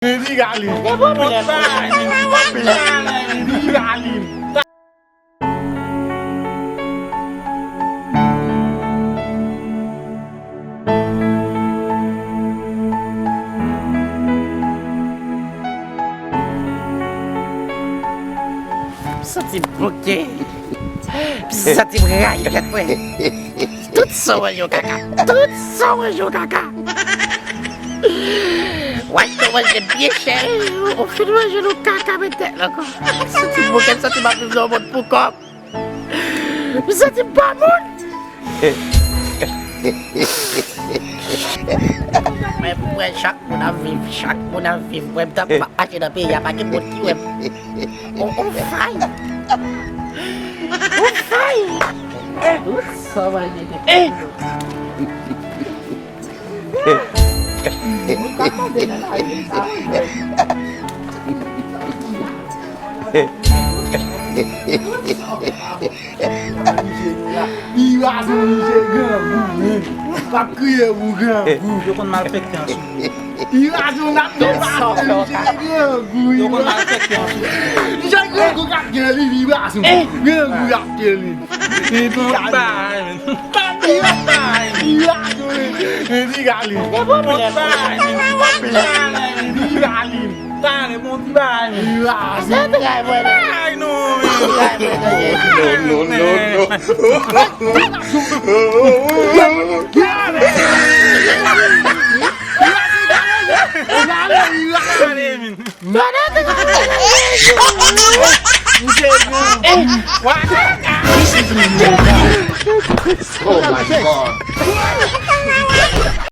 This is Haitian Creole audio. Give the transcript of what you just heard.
Hindi galing. Hindi galing. Bisa tibuke, bisa tibuke, gue. Tudo sama juga kakak, tudo sama juga kakak. Waktu masih biasa, ofir masih lu kakak betek logo. Bisa tibuke, bisa tibuke zomot pukop, bisa tibangun. Web syak muna viv web tak aja tapi ya pakai boti web. Oh fine. Oh fine. Sama ini. Iya sih ganggu. Aku ya bukan. Jokon malpek yang sulit. Iya sih nak ganggu. Jokon malpek yang sulit. Bisa ganggu kak jeli di basu. Ganggu kak jeli. Itu Bye. iya ini galing. Ini galing. Tane monti bye. Iya sih. Saya tengah mana? Ay no. Mana tengah Oh my god.